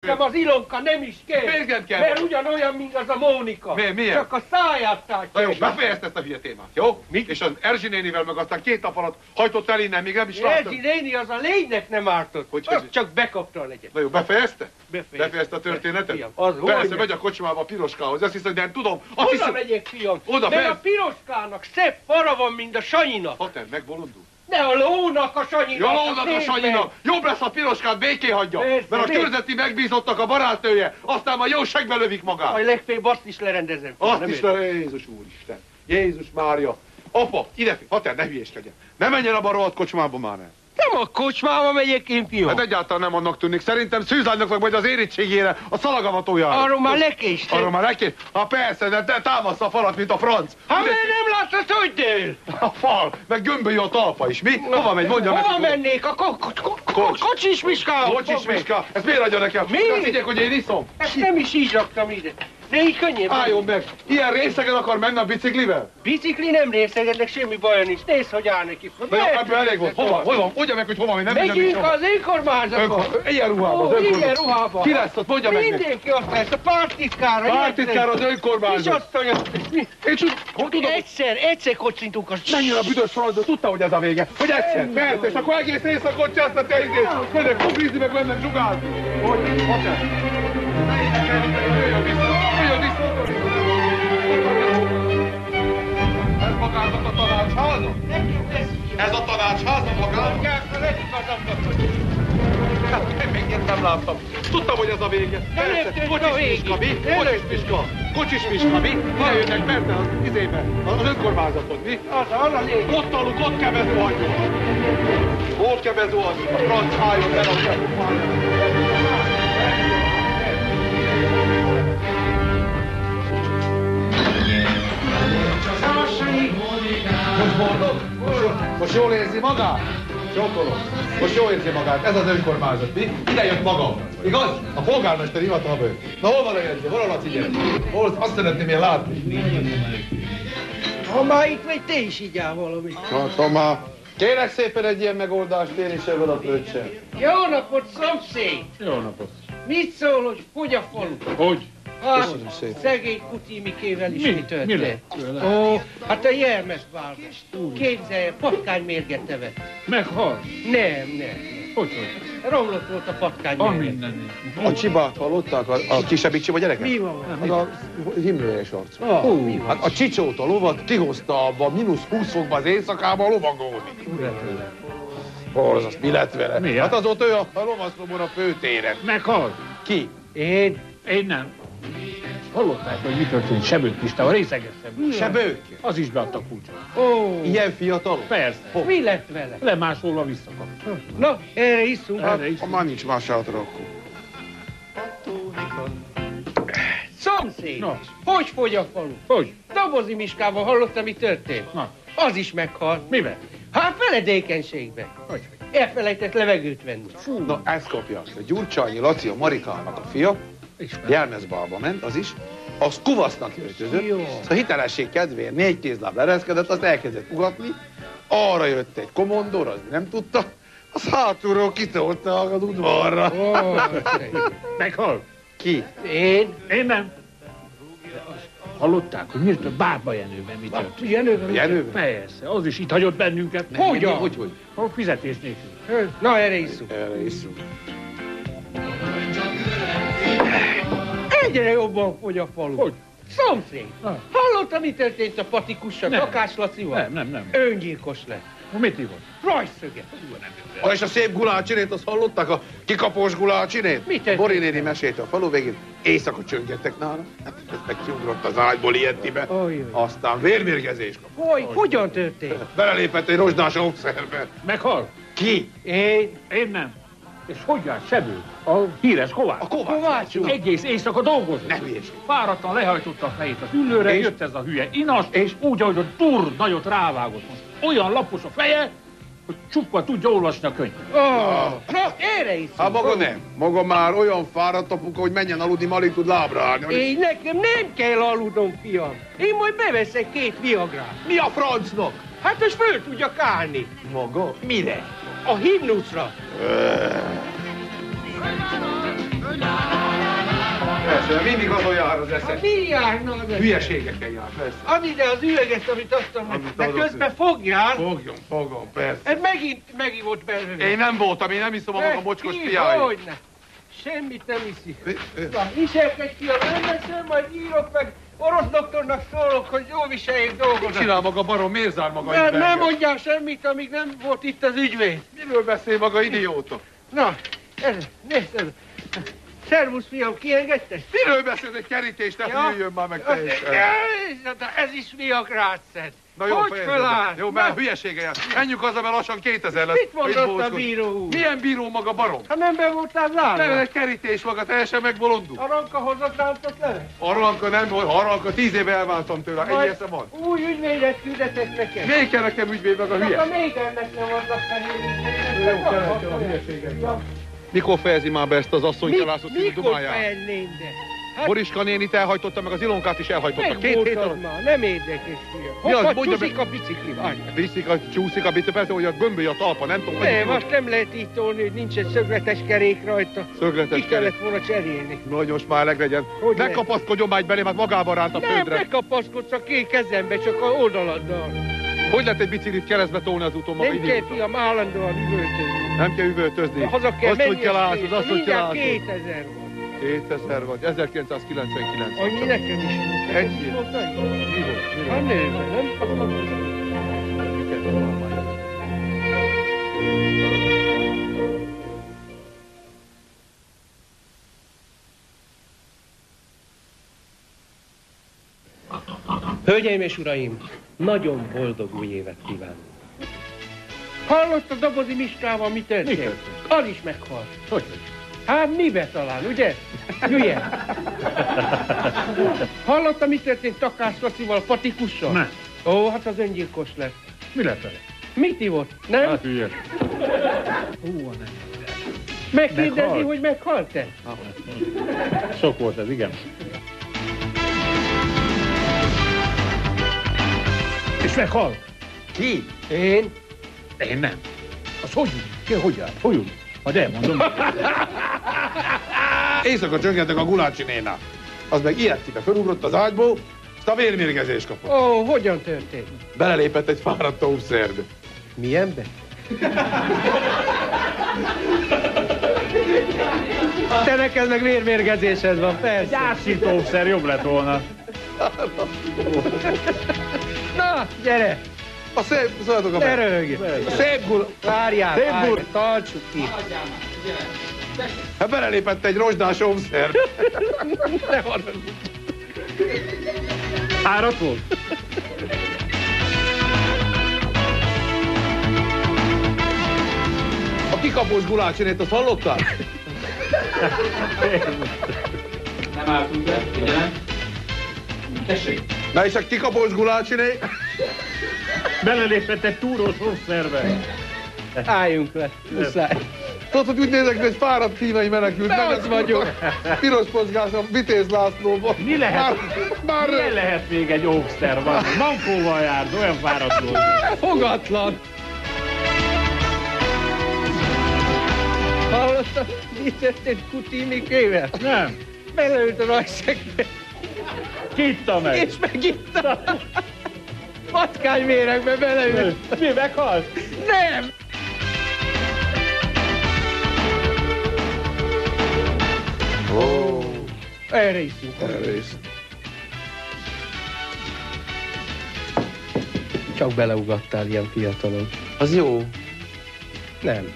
Nekem az Ilonka nem is kell. Miért nem kell? Mert ugyanolyan, mint az a Mónika. Miért? Csak a száját tártja. Na jó, befejezte ezt a hülye témát, jó? Mit? És az Erzsi nénivel meg aztán 2 nap alatt hajtott el innen, még nem is láttam. Erzsi néni az a lénynek nem ártott. Hogy Az csak bekapta a legyet. Na jó, befejezte? Befejezte. Befejezte a történetet? Fiam, az Persze, hogy megy a kocsmába a Piroskához. Azt hiszem, de nem tudom. Azt Oda hiszem... megyek, fiam. Oda, mert persze. a Piroskának szebb fara van, mint a Sanyinak. Pater, megbolondul. De a lónak a Sanyinak. Jó, lónak a Sanyinak. Jobb lesz, a Piroskát békén hagyja. Persze, Mert a persze. körzeti megbízottak a barátnője, aztán majd jó segbe lövik magát. Majd legfeljebb azt is lerendezem. Azt Nem is értem. Jézus úristen. Jézus Mária. Apa, ide, Pater, ne hülyéskedjen. Ne menjen abba a rohadt kocsmába már el. Nem a kocsmába megyek én, fiam. Hát egyáltalán nem annak tűnik. Szerintem Szűzánynak meg majd az érettségére, a szalagavatójára. Arról már lekéstem. Arra már lekés? Ha persze, de te támasz a falat, mint a franc. Ha miért nem látsz, hogy dél? A fal, meg gömbölyű a talpa is. Mi? Hova megy? Mondja meg. Hova mennék? A kocsis miskához. Kocsis Miska, ezt miért adja nekem? Mi? Azt higgyek, hogy én iszom. Ezt nem is így raktam ide. De így könnyebb. Álljon meg! Ilyen részegen akar menni a biciklivel? Bicikli nem részegednek, semmi baja nincs. Nézd, hogy áll neki. Na jó, ebből elég volt. Hova? Hol van? Mondja meg, hogy hova megy, nem minden Megyünk hova. az önkormányzatba. Ilyen ruhában, az Ó, ilyen önkormányzat. ruhában. Ki lesz ott? Mondja meg neki. Mindenki ott lesz, a pártitkára. Pártitkár az önkormányzat. Én tudom, Egyszer kocintunk a... menjen a büdös francba, tudta, hogy ez a vége. Hogy egyszer, persze, és akkor egész éjszakot csesztet te izét. Mennek kubrizni, meg mennek zsugázni. Hogy? Pater. Ne énekelj, jöjjön vissza. Jöjjön vissza. Ez magának a tanácsháza? Ez a tanácsháza magának? Hát még ilyet nem láttam. Tudtam, hogy ez a vége. Persze, Kocsis Miska, mi? Kocsis Miska. Kocsis Miska, mi? Eljönnek, persze, az izébe, az önkormányzaton, mi? Az a lényeg. Ott aluk, ott kevező hagyjuk. Hol kevező az? A franc álljon el a Most boldog? Most jól érzi magát? Csókolom. Most jól érzi magát. Ez az önkormányzat, mi? Ide jött maga. Igaz? A polgármester hivatalba jött. Na hol van a jegyző? Hol a Laci gyerek? Hol? Azt szeretném én látni. Ha már itt vagy, te is igyál valamit. Tomá. Kérek szépen egy ilyen megoldást, én is ebből a pöccsel. Jó napot, szomszéd! Jó napot. Mit szól, hogy hogy a falu? Hogy? Hát, Köszönöm szépen. szegény Kutimikével is mi történt? Mi lett vele? Ó, hát a jelmezt vált. Képzelje, patkány mérget evett. Meghal? Nem. Hogy? Romlott volt a patkány A mérget. mindennél. A csibát hallották? A kisebbik csiba gyereket? Mi van? Az a himlőjes arc. Mi van? Hát a csicsót, a lovat kihozta abba -20 fokba az éjszakába lovagolni. Borzasztó, mi lett vele? Mi? Hát azóta ő a lovaszlomon a főtéren. Meghal? Ki? Én? Én nem. Hallották, hogy mi történt Sebők Pistával, részegeztem. Sebők? Az is beadta kulcsot. Ó, Ilyen fiatal? Persze. mi lett vele? Lemásolva visszakapta. Na, erre iszunk. Erre is. Ha már nincs más hátra, akkor. Szomszéd! Na. Hogy fogy a falu? Hogy? Dobozi Miskával hallottam, mi történt? Na. Az is meghalt. Mivel? Hát feledékenységben. Hogy? Elfelejtett levegőt venni. Na, ezt kapja. A Gyurcsányi Laci, a Marikának a fia, Ismer. jelmezbálba ment, az is, az kuvasznak öltözött, Jó. szóval a hitelesség kedvéért 4 kézláb lereszkedett, azt elkezdett ugatni, arra jött egy komondor, az nem tudta, az hátulról kitolta az udvarra. Ó, Meghal? Ki? Én nem. Hallották, hogy miért a Bárba Jenőben mi történt? Jenőben? Jenőben? Persze, az is itt hagyott bennünket. Hogyan? Hogy? A fizetés nélkül. Na, erre iszunk. Erre iszunk. Egyre jobban fogy a falu. Hogy? Szomszéd! Ah. Hallottam, mi történt a patikussal, Nem. Takás Lacival? Nem. Öngyilkos lett. Mit hívott? Rajszöget. És a szép gulácsinét, azt hallották? A kikapós gulácsinét? Mit tették? Bori néni mesélte a falu végén, éjszaka csöngettek nála, hát ez meg kiugrott az ágyból ilyetibe, Ojjaj. aztán vérmérgezés kapott. Hogyan történt? Belelépett egy rozsdás óvszerbe. Meghal? Ki? Én nem. És hogy járt Sebő? A híres Kovács. A Kovács. Kovács. Éjszaka dolgozott. Ne hülyeség. Fáradtan lehajtotta a fejét az ülőre, És? jött ez a hülye inas, és úgy, ahogy a dur nagyot rávágott. Most olyan lapos a feje, hogy csukva tudja olvasni a könyvet. Na, erre iszunk. Hát maga nem. Maga már olyan fáradt apuka, hogy menjen aludni, már alig tud lábra állni. Én nekem nem kell aludnom, fiam. Én majd beveszek 2 viagrát. Mi a francnak? Hát most föl tudjak állni. Maga? Mire? A himnuszra. Öh. Persze, mindig azon jár az eszed. Mi járna az eszed? Hülyeségekkel jár, persze. Add ide az üveget, amit adtam neki. De közben fogjál. Fogom, persze. Ez megint megivott belőle. Én nem voltam, én nem iszom a maga mocskos piáit. Hogyne. Semmit nem iszik. Na, viselkedj ki a rendesen, majd írok meg. Orosz doktornak szólok, hogy jól viseljék dolgodat. Csinál maga barom, miért zár maga itt? Nem mondjál semmit, amíg nem volt itt az ügyvéd. Miről beszél maga, idióta? Na, nézd ez. Szervusz, fiam, kiengedtek? Miről beszél, egy kerítést, ne jöjjön már meg teljesen. Ez is viagrát szed. Na jó, hogy föláll? Jó, mert hülyesége jár. Menjünk haza, mert lassan 2000 lesz. Mit mondott a bíró úr? Milyen bíró maga barom? Ha nem be voltál lába? Nem, egy kerítés maga, teljesen megbolondul. Aranka hozott rántott le? Aranka nem, Aranka 10 éve elváltam tőle, ennyi eszem van. Új ügyvédet küldetek nekem. Még kell nekem ügyvéd meg a hülye? Csak a még ennek nem adnak fehér. Jó, kell a hülyeséget. Mikor fejezi már be ezt az asszonykalászot című dumáját? Mikor fejezném, de? Hát, Boriska nénit elhajtotta, meg az Ilonkát is elhajtotta. 2 hét alatt. már, nem érdekes, fiam. Mi az, Hoppa, mondja csúszik a bicikli, várj. Csúszik a bicikli, persze, hogy a gömböly a talpa, nem tudom. Nem, azt nem lehet így tolni, hogy nincs egy szögletes kerék rajta. Szögletes Ki kellett volna cserélni. Nagy, most már legyen. Hogy Ne lehet? kapaszkodjon már egy belém, hát magában ránt a Nem, földre. ne kapaszkodsz a két kezembe, csak a oldaladdal. Hogy lehet egy biciklit keresztbe tolni az úton maga Nem kell, idióta? fiam, állandóan üvöltözni. Nem kell üvöltözni. Haza kell Azt menni, mondja látod, azt mondja mindjárt látod. 2000 van. 2000 vagy, 1999. Annyi nekem is volt. Ennyi. Mi volt? A volt? nőben, nem? Hölgyeim és uraim, nagyon boldog új évet kívánok. Hallott a Dobozi Miskával, mi történt? Az is meghalt. Hogy? Hát mibe talán, ugye? Hülye. Hallotta, mi történt Takács Lacival, Patikussal? Ne. Ó, hát az öngyilkos lett. Mi lett vele? Mit ivott, nem? Hát hülye. Megkérdezi, meghalt. hogy meghalt-e? Sok volt ez, igen. És meghalt? Ki? Én? Én nem. Az hogy úgy? Ki, hogy áll? Hogy úgy? Majd elmondom. Éjszaka csöngentek a Gulácsi nénát. Az meg ilyencibe fölugrott az ágyból, azt a vérmérgezést kapott. Ó, hogyan történt? Belelépett egy fáradt óvszerbe. Milyenbe? Te neked meg vérmérgezésed van, persze. Gyászítószer jobb lett volna. Na, gyere! A szép, szóljatok a Ne meg. röhögj! A szép gul... Várjál, Szép várjál, bur- tartsuk ki! Hát belelépett egy rozsdás óvszerbe. Ne haragudj! Árat volt? A kikapós Gulácsinét, azt hallottál? Nem álltunk be, figyelem. Tessék. Na és a kikapós Gulácsiné? Belelépett egy túrós rószerbe. Álljunk le, muszáj. Tudod, hogy úgy nézek, hogy egy fáradt kínai menekült. De meg az vagyok. Piros pozgás a Vitéz Lászlóban. Mi lehet? Már Milyen lehet még egy óvszer van? Mankóval járt, olyan fáradt volt. Fogatlan! Hallottad, mi történt Kutimikével? Nem. Beleült a rajszegbe, Kitta meg. és megitta. Patkányméregbe beleült. Mi, meghalt? Nem! Ó, Erre iszunk. erre is. Csak beleugattál ilyen fiatalon. Az jó. Nem.